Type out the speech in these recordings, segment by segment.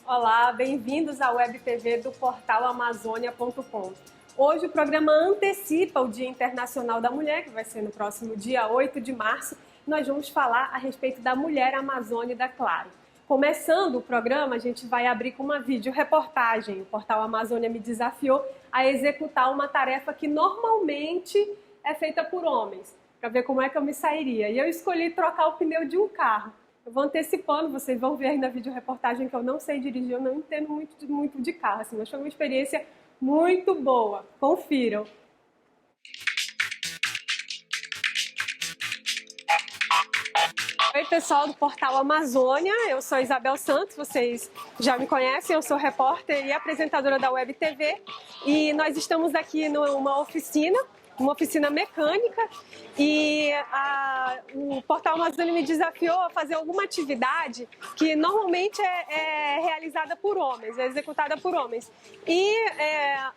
Olá, bem-vindos à Web TV do portal Amazônia.com. Hoje o programa antecipa o Dia Internacional da Mulher, que vai ser no próximo dia 8 de março. Nós vamos falar a respeito da mulher amazônida, claro. Começando o programa, a gente vai abrir com uma videoreportagem. O portal Amazônia me desafiou a executar uma tarefa que normalmente é feita por homens, para ver como é que eu me sairia. E eu escolhi trocar o pneu de um carro. Eu vou antecipando, vocês vão ver aí na videoreportagem que eu não sei dirigir, eu não entendo muito de carro, assim, mas foi uma experiência muito boa. Confiram. Oi, pessoal do portal Amazônia, eu sou Isabel Santos, vocês já me conhecem, eu sou repórter e apresentadora da Web TV e nós estamos aqui numa oficina, uma oficina mecânica, e o portal Amazônia me desafiou a fazer alguma atividade que normalmente é realizada por homens, é executada por homens. E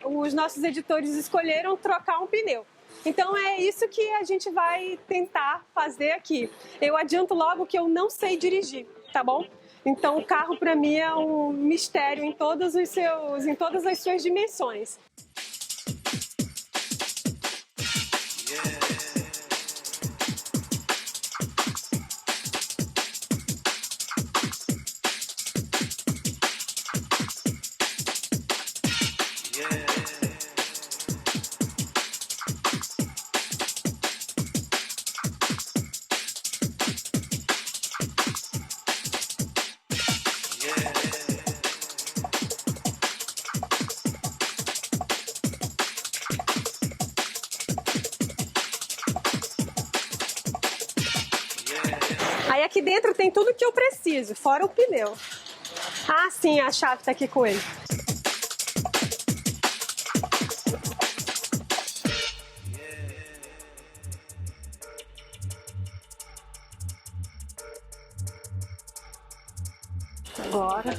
os nossos editores escolheram trocar um pneu. Então é isso que a gente vai tentar fazer aqui. Eu adianto logo que eu não sei dirigir, tá bom? Então o carro para mim é um mistério em todas as suas dimensões. Aí aqui dentro tem tudo que eu preciso, fora o pneu. Ah, sim, a chave tá aqui com ele. Agora,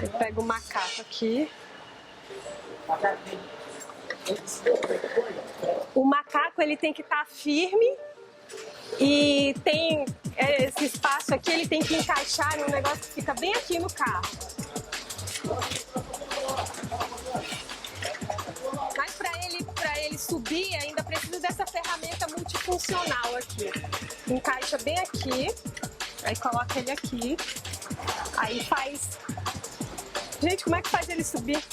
eu pego o macaco aqui. O macaco ele tem que estar firme. E tem esse espaço aqui, ele tem que encaixar num negócio que fica bem aqui no carro. Mas para ele subir, ainda precisa dessa ferramenta multifuncional aqui. Encaixa bem aqui, aí coloca ele aqui, aí faz... Gente, como é que faz ele subir?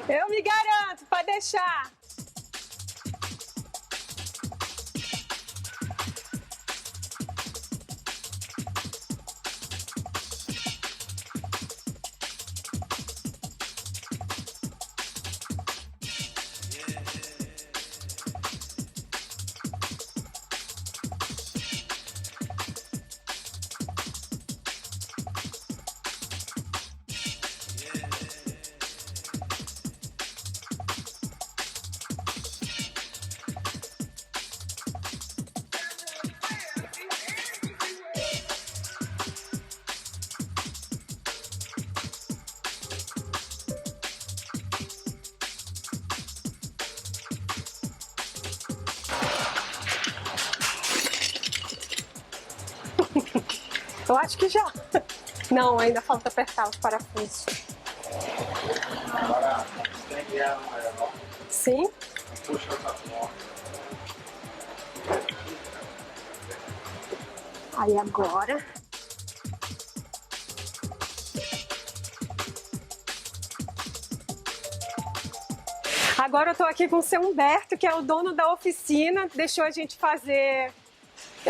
Eu me garanto, pode deixar. Eu acho que já. Não, ainda falta apertar os parafusos. Sim? Aí agora... Agora eu tô aqui com o seu Humberto, que é o dono da oficina, deixou a gente fazer...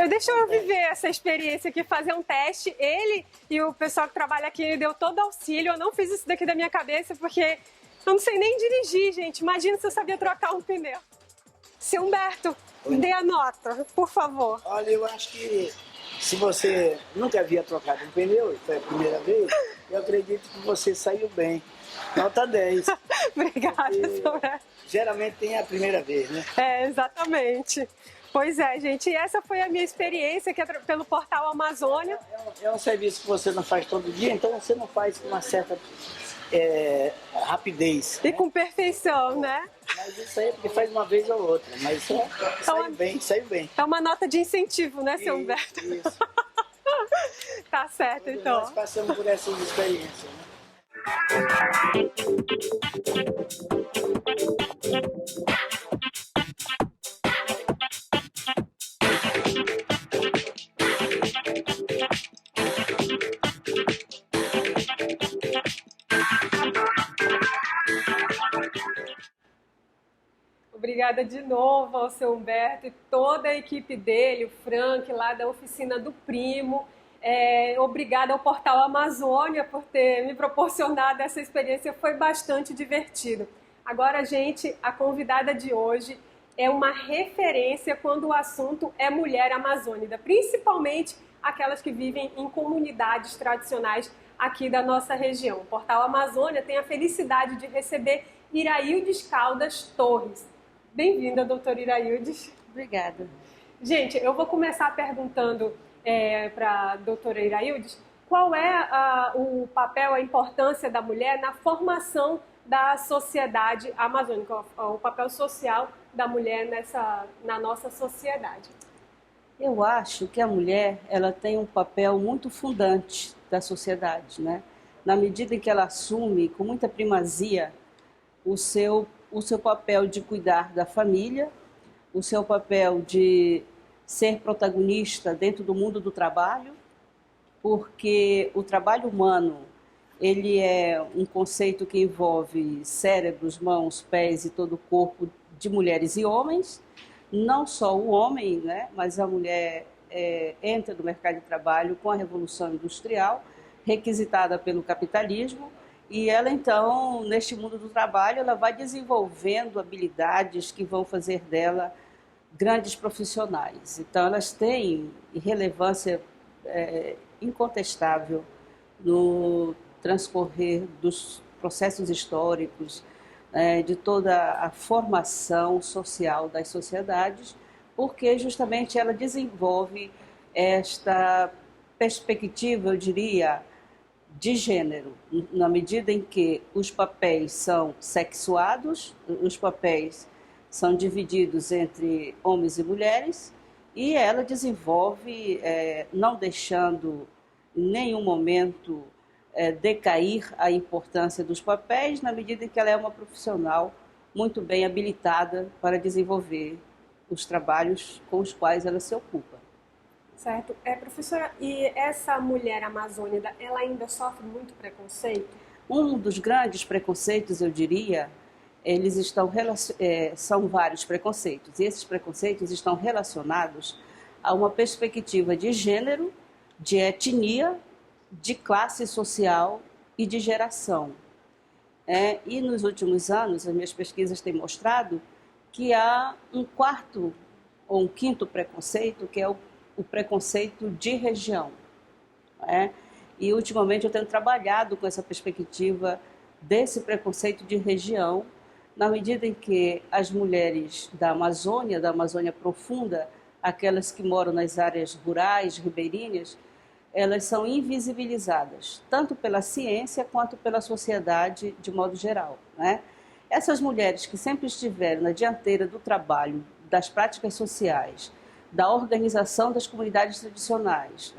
Deixou eu viver essa experiência aqui, fazer um teste. Ele e o pessoal que trabalha aqui me deu todo auxílio. Eu não fiz isso daqui da minha cabeça porque eu não sei nem dirigir, gente. Imagina se eu sabia trocar um pneu. Seu Humberto, dê a nota, por favor. Olha, eu acho que se você nunca havia trocado um pneu, foi a primeira vez, Eu acredito que você saiu bem. Nota 10. Obrigada, seu Humberto. Geralmente tem a primeira vez, né? Exatamente. Pois é, gente, e essa foi a minha experiência aqui pelo portal Amazônia. É um serviço que você não faz todo dia, então você não faz com uma certa rapidez. E com perfeição, né? Mas isso aí é porque faz uma vez ou outra, mas saiu bem. É uma nota de incentivo, né, seu Humberto? Isso. Tá certo, então. Nós passamos por essas experiências, né? Obrigada de novo ao seu Humberto e toda a equipe dele, o Frank, lá da Oficina do Primo. Obrigada ao Portal Amazônia por ter me proporcionado essa experiência, foi bastante divertido. Agora, gente, a convidada de hoje é uma referência quando o assunto é mulher amazônica, principalmente aquelas que vivem em comunidades tradicionais aqui da nossa região. O Portal Amazônia tem a felicidade de receber Iraildes Caldas Torres. Bem-vinda, doutora Iraildes. Obrigada. Gente, eu vou começar perguntando para a doutora Iraildes qual é o papel, a importância da mulher na formação da sociedade amazônica, o papel social da mulher na nossa sociedade. Eu acho que a mulher ela tem um papel muito fundante da sociedade, né? Na medida em que ela assume com muita primazia o seu papel de cuidar da família, o seu papel de ser protagonista dentro do mundo do trabalho, porque o trabalho humano ele é um conceito que envolve cérebros, mãos, pés e todo o corpo de mulheres e homens. Não só o homem, né, mas a mulher entra no mercado de trabalho com a Revolução Industrial, requisitada pelo capitalismo, e ela, então, neste mundo do trabalho, ela vai desenvolvendo habilidades que vão fazer dela grandes profissionais. Então, elas têm relevância incontestável no transcorrer dos processos históricos, de toda a formação social das sociedades, porque justamente ela desenvolve esta perspectiva, eu diria, de gênero, na medida em que os papéis são sexuados, os papéis são divididos entre homens e mulheres, e ela desenvolve, não deixando em nenhum momento decair a importância dos papéis, na medida em que ela é uma profissional muito bem habilitada para desenvolver os trabalhos com os quais ela se ocupa. Certo. Professora, e essa mulher amazônica, ela ainda sofre muito preconceito? Um dos grandes preconceitos, eu diria, são vários preconceitos, e esses preconceitos estão relacionados a uma perspectiva de gênero, de etnia, de classe social e de geração. E nos últimos anos, as minhas pesquisas têm mostrado que há um quarto ou um quinto preconceito, que é o preconceito de região. E ultimamente eu tenho trabalhado com essa perspectiva desse preconceito de região, na medida em que as mulheres da Amazônia profunda, aquelas que moram nas áreas rurais, ribeirinhas, elas são invisibilizadas, tanto pela ciência quanto pela sociedade de modo geral. Essas mulheres que sempre estiveram na dianteira do trabalho, das práticas sociais, da organização das comunidades tradicionais,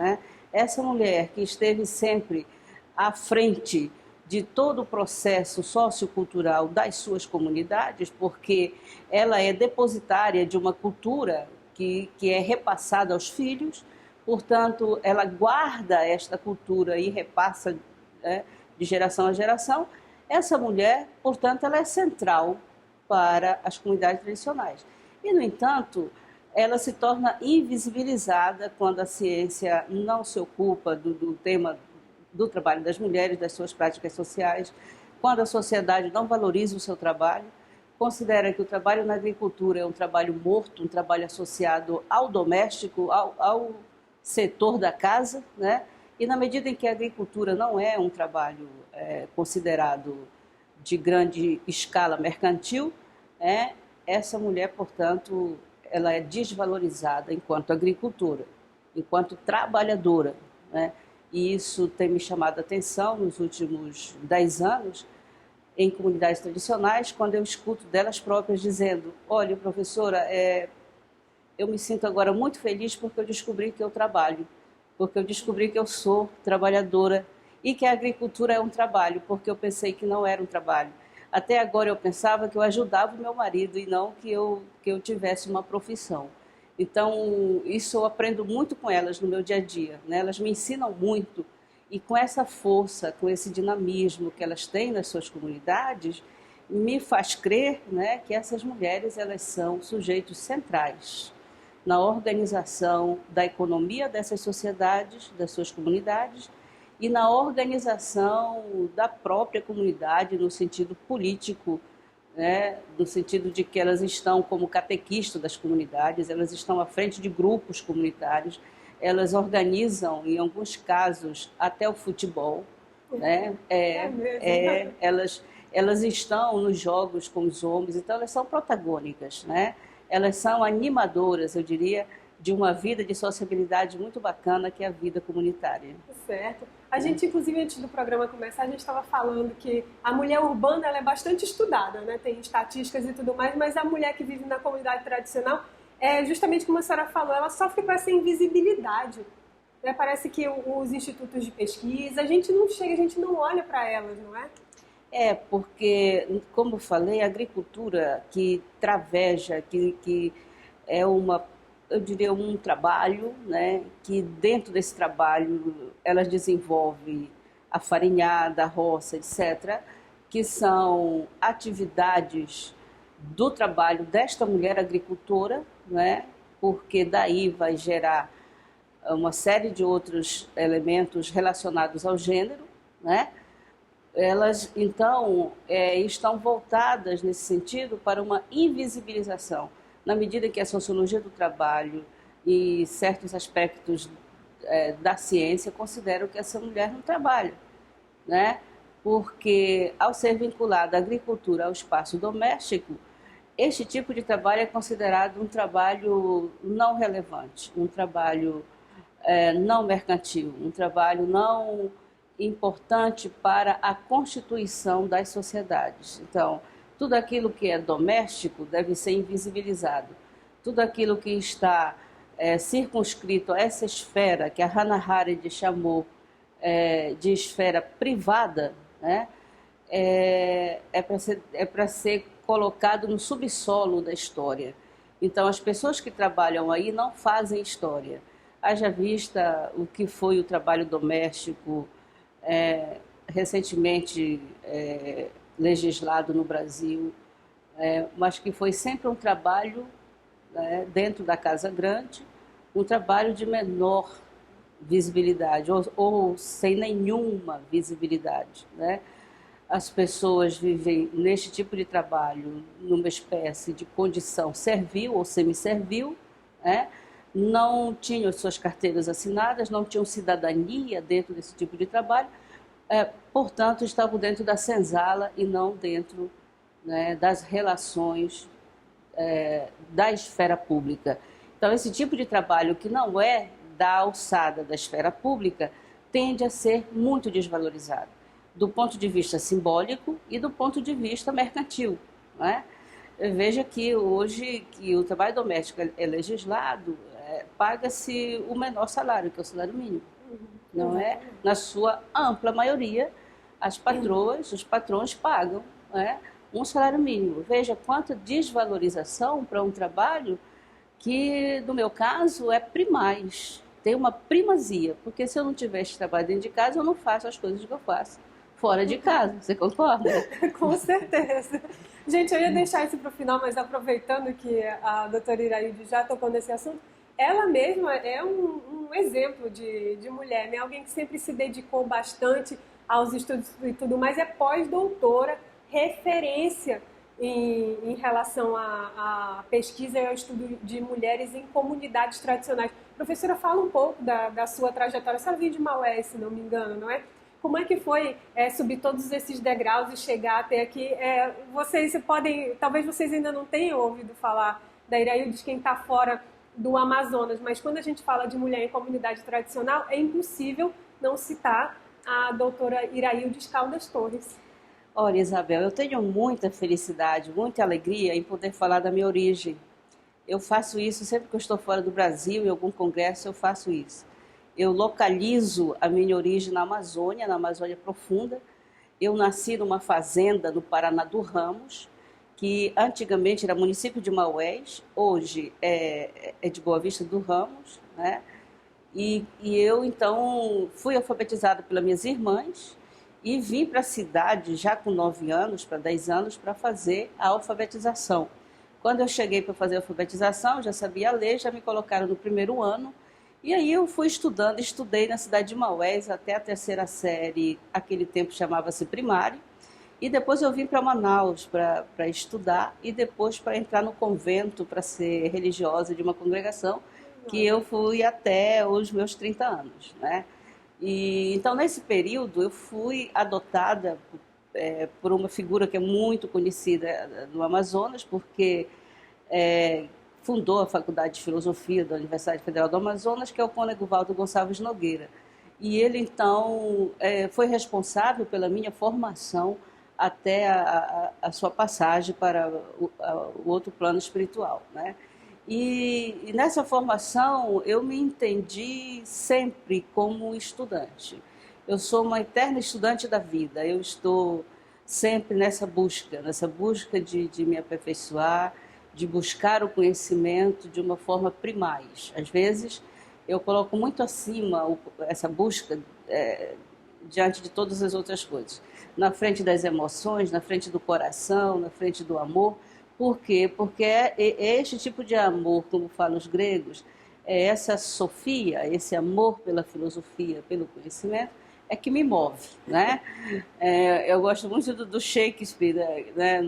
essa mulher que esteve sempre à frente de todo o processo sociocultural das suas comunidades, porque ela é depositária de uma cultura que é repassada aos filhos, portanto, ela guarda esta cultura e repassa de geração a geração. Essa mulher, portanto, ela é central para as comunidades tradicionais. E, no entanto, ela se torna invisibilizada quando a ciência não se ocupa do tema do trabalho das mulheres, das suas práticas sociais, quando a sociedade não valoriza o seu trabalho, considera que o trabalho na agricultura é um trabalho morto, um trabalho associado ao doméstico, ao setor da casa, E na medida em que a agricultura não é um trabalho considerado de grande escala mercantil, essa mulher, portanto, ela é desvalorizada enquanto agricultora, enquanto trabalhadora, né? E isso tem me chamado a atenção nos últimos 10 anos, em comunidades tradicionais, quando eu escuto delas próprias dizendo: olha, professora, eu me sinto agora muito feliz porque eu descobri que eu trabalho, porque eu descobri que eu sou trabalhadora e que a agricultura é um trabalho, porque eu pensei que não era um trabalho. Até agora eu pensava que eu ajudava o meu marido e não que eu tivesse uma profissão. Então, isso eu aprendo muito com elas no meu dia a dia, né? Elas me ensinam muito. E com essa força, com esse dinamismo que elas têm nas suas comunidades, me faz crer, né, que essas mulheres elas são sujeitos centrais na organização da economia dessas sociedades, das suas comunidades, e na organização da própria comunidade no sentido político, né, no sentido de que elas estão como catequistas das comunidades, elas estão à frente de grupos comunitários, elas organizam, em alguns casos, até o futebol, né? Elas estão nos jogos com os homens, então elas são protagônicas, né? Elas são animadoras, eu diria, de uma vida de sociabilidade muito bacana, que é a vida comunitária. Certo. A gente, inclusive, antes do programa começar, a gente estava falando que a mulher urbana ela é bastante estudada, né? Tem estatísticas e tudo mais, mas a mulher que vive na comunidade tradicional, justamente como a senhora falou, ela sofre com essa invisibilidade. Né? Parece que os institutos de pesquisa, a gente não chega, a gente não olha para elas, não é? Porque, como eu falei, a agricultura que traveja, que é eu diria, um trabalho, né, que dentro desse trabalho elas desenvolvem a farinhada, a roça, etc., que são atividades do trabalho desta mulher agricultora, né, porque daí vai gerar uma série de outros elementos relacionados ao gênero, né? Elas, então, estão voltadas, nesse sentido, para uma invisibilização. Na medida que a sociologia do trabalho e certos aspectos da ciência consideram que essa mulher não trabalha, né? Porque, ao ser vinculada à agricultura, ao espaço doméstico, este tipo de trabalho é considerado um trabalho não relevante, um trabalho não mercantil, um trabalho não importante para a constituição das sociedades. Então, tudo aquilo que é doméstico deve ser invisibilizado. Tudo aquilo que está circunscrito a essa esfera que a Hannah Arendt chamou de esfera privada, né, para ser colocado no subsolo da história. Então, as pessoas que trabalham aí não fazem história. Haja vista o que foi o trabalho doméstico recentemente legislado no Brasil, mas que foi sempre um trabalho dentro da Casa Grande, um trabalho de menor visibilidade ou sem nenhuma visibilidade, né? As pessoas vivem neste tipo de trabalho numa espécie de condição servil ou semi-servil, né? Não tinham suas carteiras assinadas, não tinham cidadania dentro desse tipo de trabalho, portanto, estavam dentro da senzala e não dentro, né, das relações da esfera pública. Então, esse tipo de trabalho que não é da alçada da esfera pública tende a ser muito desvalorizado, do ponto de vista simbólico e do ponto de vista mercantil, né? Veja que hoje que o trabalho doméstico é legislado, paga-se o menor salário, que é o salário mínimo. Não é? Na sua ampla maioria, as patroas, os patrões pagam um salário mínimo. Veja quanta desvalorização para um trabalho que, no meu caso, é primaz. Tem uma primazia, porque se eu não tiver esse trabalho dentro de casa, eu não faço as coisas que eu faço fora de casa. Você concorda? Com certeza. Gente, eu ia deixar isso para o final, mas aproveitando que a doutora Iraide já tocou nesse assunto, ela mesma é um exemplo de mulher, né? Alguém que sempre se dedicou bastante aos estudos e tudo mais, é pós-doutora, referência em relação à pesquisa e ao estudo de mulheres em comunidades tradicionais. Professora, fala um pouco da sua trajetória. Você veio de Maués, se não me engano, não é? Como é que foi subir todos esses degraus e chegar até aqui? Vocês podem, talvez vocês ainda não tenham ouvido falar da Iraildes, quem está fora do Amazonas, mas quando a gente fala de mulher em comunidade tradicional, é impossível não citar a doutora Iraildes Caldas Torres. Olha, Isabel, eu tenho muita felicidade, muita alegria em poder falar da minha origem. Eu faço isso sempre que eu estou fora do Brasil, em algum congresso eu faço isso. Eu localizo a minha origem na Amazônia Profunda. Eu nasci numa fazenda no Paraná do Ramos, que antigamente era município de Maués, hoje é de Boa Vista do Ramos, né? E eu, então, fui alfabetizada pelas minhas irmãs e vim para a cidade já com 9 anos, para 10 anos, para fazer a alfabetização. Quando eu cheguei para fazer a alfabetização, já sabia ler, já me colocaram no primeiro ano. E aí eu fui estudando, estudei na cidade de Maués até a 3ª série, aquele tempo chamava-se primário. E depois eu vim para Manaus para estudar e depois para entrar no convento, para ser religiosa de uma congregação, que eu fui até os meus 30 anos, né? E, então, nesse período, eu fui adotada por uma figura que é muito conhecida no Amazonas, porque fundou a Faculdade de Filosofia da Universidade Federal do Amazonas, que é o Cônego Valdo Gonçalves Nogueira. E ele, então, foi responsável pela minha formação até a sua passagem para o outro plano espiritual, né? E nessa formação eu me entendi sempre como estudante. Eu sou uma eterna estudante da vida, eu estou sempre nessa busca de me aperfeiçoar, de buscar o conhecimento de uma forma primaz. Às vezes eu coloco muito acima essa busca diante de todas as outras coisas. Na frente das emoções, na frente do coração, na frente do amor. Por quê? Porque é este tipo de amor, como falam os gregos, essa sofia, esse amor pela filosofia, pelo conhecimento, é que me move, né? Eu gosto muito do Shakespeare, né?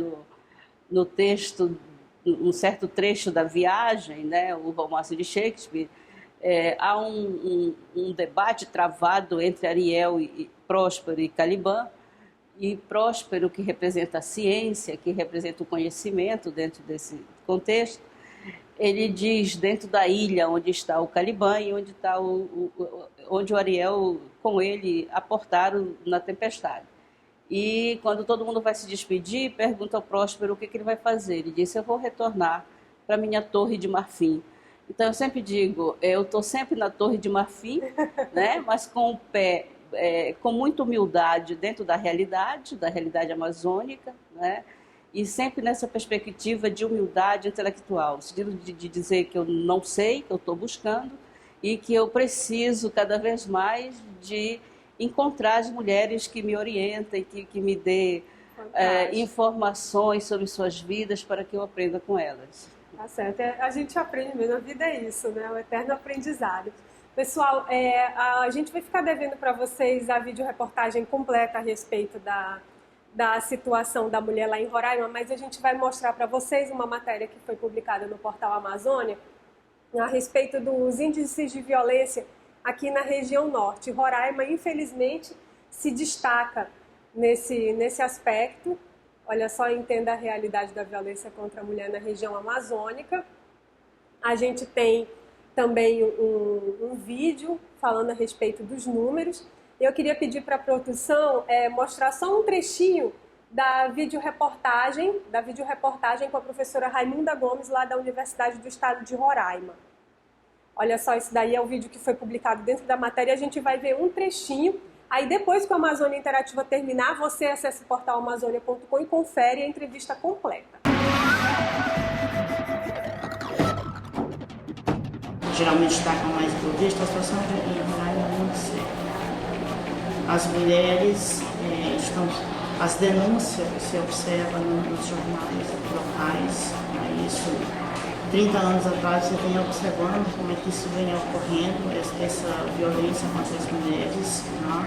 No texto, um certo trecho da Viagem, né? O romance de Shakespeare, há um debate travado entre Ariel e Próspero e Caliban, e Próspero, que representa a ciência, que representa o conhecimento dentro desse contexto, ele diz dentro da ilha onde está o Caliban e onde está onde o Ariel com ele aportaram na tempestade. E quando todo mundo vai se despedir, pergunta ao Próspero o que ele vai fazer. Ele disse: eu vou retornar para minha torre de marfim. Então eu sempre digo, eu estou sempre na torre de marfim, né? Mas com o pé com muita humildade dentro da realidade amazônica, né? E sempre nessa perspectiva de humildade intelectual, no sentido de dizer que eu não sei, que eu estou buscando e que eu preciso cada vez mais de encontrar as mulheres que me orientem, que me dê informações sobre suas vidas para que eu aprenda com elas. Tá certo, a gente aprende mesmo, a vida é isso, né? O eterno aprendizado. Pessoal, a gente vai ficar devendo para vocês a videoreportagem completa a respeito da situação da mulher lá em Roraima, mas a gente vai mostrar para vocês uma matéria que foi publicada no portal Amazônia a respeito dos índices de violência aqui na região norte. Roraima, infelizmente, se destaca nesse aspecto. Olha só, entenda a realidade da violência contra a mulher na região amazônica. A gente tem também um vídeo falando a respeito dos números. Eu queria pedir para a produção mostrar só um trechinho da videoreportagem com a professora Raimunda Gomes, lá da Universidade do Estado de Roraima. Olha só, esse daí é o vídeo que foi publicado dentro da matéria, a gente vai ver um trechinho. Aí depois que a Amazônia Interativa terminar, você acessa o portal amazônia.com e confere a entrevista completa. Geralmente destacam mais do visto, a situação em Roraima é muito séria. As mulheres as denúncias se observam nos jornais locais, isso 30 anos atrás você vem observando como é que isso vem ocorrendo, essa violência contra as mulheres, né?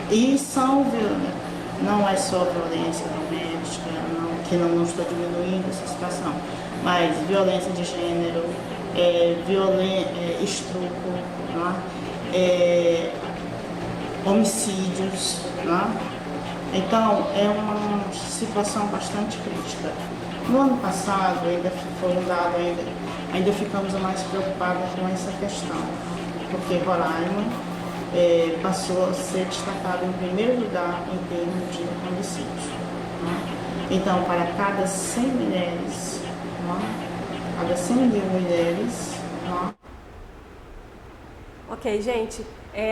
E não é só violência doméstica, que não estou diminuindo essa situação, mas violência de gênero, estupro, né? Homicídios, né? Então, é uma situação bastante crítica. No ano passado, ainda foi um dado, ainda ficamos mais preocupados com essa questão, porque Roraima passou a ser destacado em primeiro lugar em termos de homicídios. Né? Então, para cada 100 mulheres, né? Cada 100 mil mulheres... Né? Ok, gente.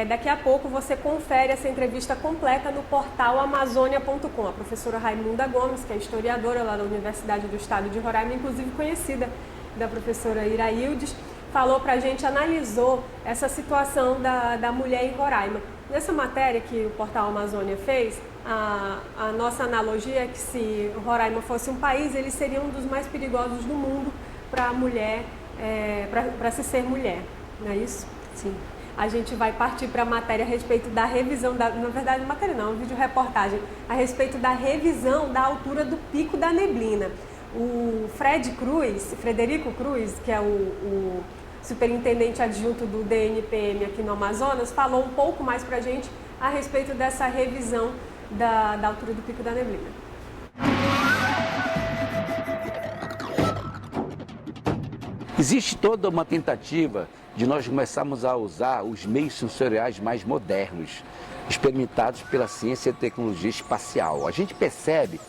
Daqui a pouco você confere essa entrevista completa no portal Amazônia.com. A professora Raimunda Gomes, que é historiadora lá da Universidade do Estado de Roraima, inclusive conhecida da professora Iraildes, falou pra gente, analisou essa situação da mulher em Roraima. Nessa matéria que o portal Amazônia fez, a nossa analogia é que se Roraima fosse um país, ele seria um dos mais perigosos do mundo para a mulher, para se ser mulher, não é isso? Sim. A gente vai partir para a matéria a respeito da revisão, na verdade, matéria não, é um vídeo reportagem, a respeito da revisão da altura do Pico da Neblina. O Frederico Cruz, que é o superintendente adjunto do DNPM aqui no Amazonas, falou um pouco mais para a gente a respeito dessa revisão da altura do Pico da Neblina. Existe toda uma tentativa de nós começarmos a usar os meios sensoriais mais modernos, experimentados pela ciência e tecnologia espacial. A gente percebe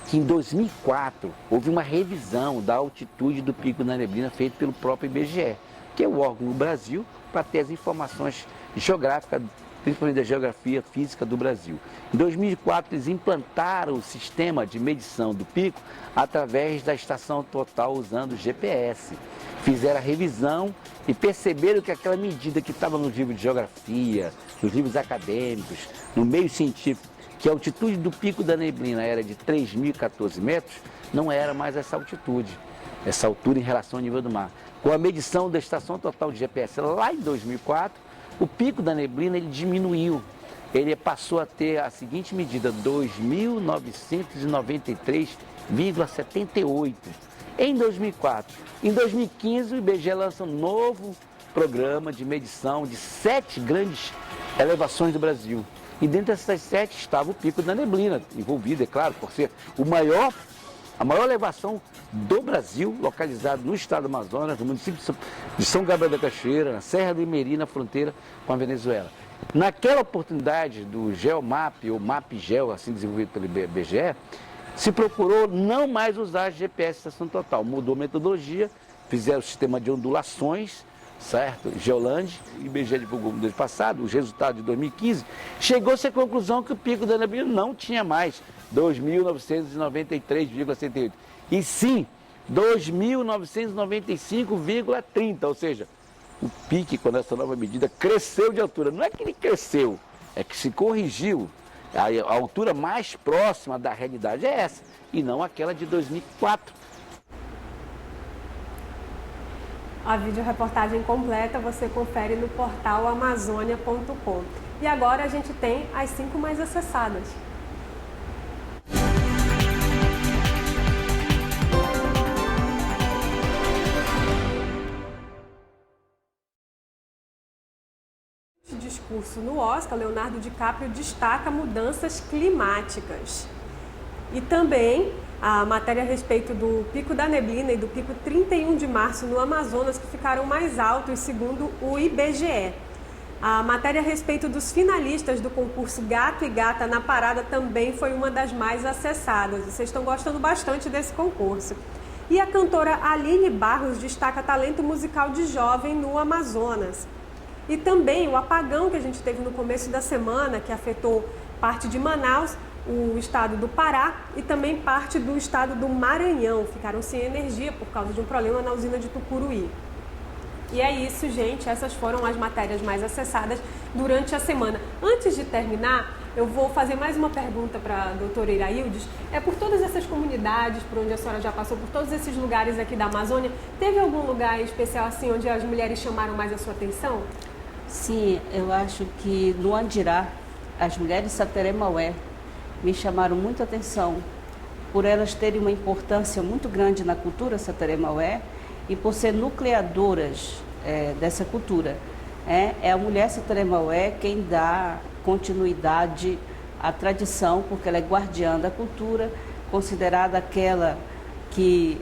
que em 2004 houve uma revisão da altitude do Pico da Neblina feita pelo próprio IBGE, que é o órgão no Brasil para ter as informações geográficas, principalmente da geografia física do Brasil. Em 2004 eles implantaram o sistema de medição do pico através da estação total usando GPS. Fizeram a revisão e perceberam que aquela medida que estava no livro de geografia, nos livros acadêmicos, no meio científico, que a altitude do Pico da Neblina era de 3.014 metros, não era mais essa altitude, essa altura em relação ao nível do mar. Com a medição da estação total de GPS lá em 2004, o Pico da Neblina ele diminuiu. Ele passou a ter a seguinte medida, 2.993,78 em 2004. Em 2015, o IBGE lança um novo programa de medição de 7 grandes elevações do Brasil. E dentro dessas 7 estava o Pico da Neblina, envolvido, é claro, por ser a maior elevação do Brasil, localizado no estado do Amazonas, no município de São Gabriel da Cachoeira, na Serra do Imeri, na fronteira com a Venezuela. Naquela oportunidade do GeoMap, ou MapGeo, assim desenvolvido pelo IBGE, se procurou não mais usar GPS estação total. Mudou a metodologia, fizeram o sistema de ondulações, certo? Geoland, o IBGE divulgou no mês passado, os resultados de 2015, chegou-se à conclusão que o Pico da Neblina não tinha mais 2.993,68, e sim 2.995,30, ou seja, o pique com essa nova medida cresceu de altura. Não é que ele cresceu, é que se corrigiu. A altura mais próxima da realidade é essa, e não aquela de 2004. A videoreportagem completa você confere no portal Amazônia.com. E agora a gente tem as 5 mais acessadas. Discurso no Oscar, Leonardo DiCaprio destaca mudanças climáticas. E também a matéria a respeito do Pico da Neblina e do Pico 31 de março no Amazonas, que ficaram mais altos, segundo o IBGE. A matéria a respeito dos finalistas do concurso Gato e Gata na Parada também foi uma das mais acessadas. Vocês estão gostando bastante desse concurso. E a cantora Aline Barros destaca talento musical de jovem no Amazonas. E também o apagão que a gente teve no começo da semana, que afetou parte de Manaus, o estado do Pará e também parte do estado do Maranhão. Ficaram sem energia por causa de um problema na usina de Tucuruí. E é isso, gente. Essas foram as matérias mais acessadas durante a semana. Antes de terminar, eu vou fazer mais uma pergunta para a doutora Iraildes. Por todas essas comunidades, por onde a senhora já passou, por todos esses lugares aqui da Amazônia, teve algum lugar especial assim onde as mulheres chamaram mais a sua atenção? Sim, eu acho que no Andirá, as mulheres de Sateré Maué me chamaram muita atenção por elas terem uma importância muito grande na cultura Sateré Maué e por ser nucleadoras dessa cultura. É a mulher Sateré-Maué quem dá continuidade à tradição, porque ela é guardiã da cultura, considerada aquela que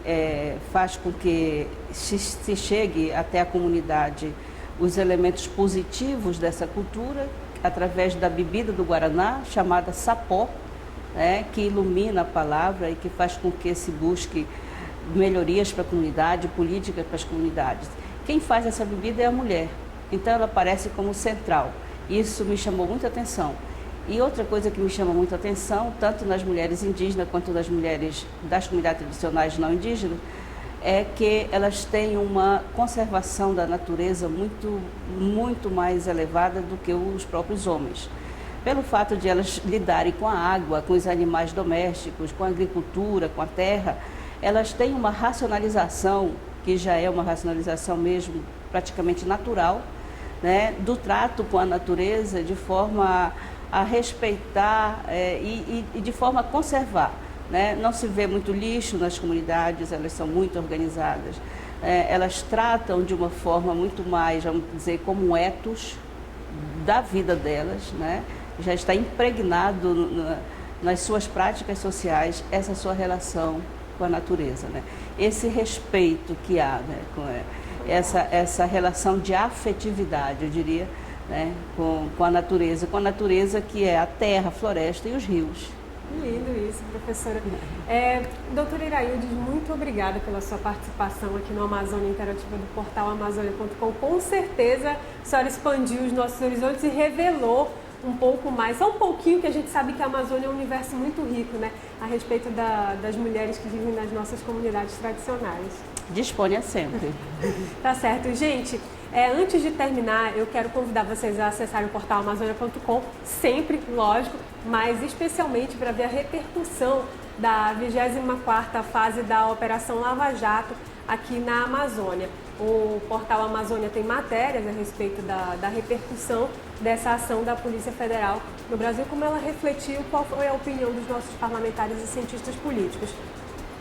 faz com que se chegue até a comunidade os elementos positivos dessa cultura, através da bebida do Guaraná, chamada sapó, que ilumina a palavra e que faz com que se busque melhorias para a comunidade, políticas para as comunidades. Quem faz essa bebida é a mulher, então ela aparece como central. Isso me chamou muita atenção. E outra coisa que me chama muita atenção, tanto nas mulheres indígenas quanto nas mulheres das comunidades tradicionais não indígenas, é que elas têm uma conservação da natureza muito mais elevada do que os próprios homens. Pelo fato de elas lidarem com a água, com os animais domésticos, com a agricultura, com a terra, elas têm uma racionalização, que já é uma racionalização mesmo praticamente natural, do trato com a natureza, de forma a respeitar e de forma a conservar. Não se vê muito lixo nas comunidades, elas são muito organizadas. Elas tratam de uma forma muito mais, vamos dizer, como um ethos da vida delas, já está impregnado nas suas práticas sociais essa sua relação com a natureza. Esse respeito que há, essa relação de afetividade, eu diria, com a natureza que é a terra, a floresta e os rios. Lindo isso, professora. Doutora Iraildes, muito obrigada pela sua participação aqui no Amazônia Interativa do portal Amazônia.com. Com certeza a senhora expandiu os nossos horizontes e revelou um pouco mais, só um pouquinho, que a gente sabe que a Amazônia é um universo muito rico, a respeito das mulheres que vivem nas nossas comunidades tradicionais. Disponha sempre. Tá certo. Gente, antes de terminar, eu quero convidar vocês a acessarem o portal Amazônia.com, sempre, lógico, mas especialmente para ver a repercussão da 24ª fase da Operação Lava Jato aqui na Amazônia. O portal Amazônia tem matérias a respeito da repercussão dessa ação da Polícia Federal no Brasil, como ela refletiu, qual foi a opinião dos nossos parlamentares e cientistas políticos.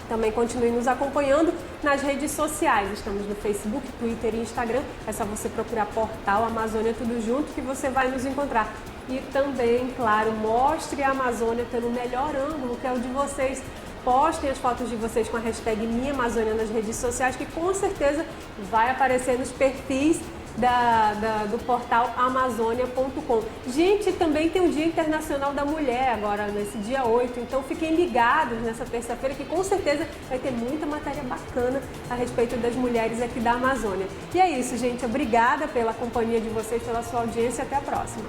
Também continue nos acompanhando nas redes sociais. Estamos no Facebook, Twitter e Instagram. É só você procurar portal Amazônia Tudo Junto que você vai nos encontrar. E também, claro, mostre a Amazônia pelo melhor ângulo, que é o de vocês. Postem as fotos de vocês com a hashtag Minha Amazônia nas redes sociais, que com certeza vai aparecer nos perfis do portal Amazônia.com. Gente, também tem o Dia Internacional da Mulher agora, nesse dia 8, então fiquem ligados nessa terça-feira, que com certeza vai ter muita matéria bacana a respeito das mulheres aqui da Amazônia. E é isso, gente. Obrigada pela companhia de vocês, pela sua audiência. Até a próxima.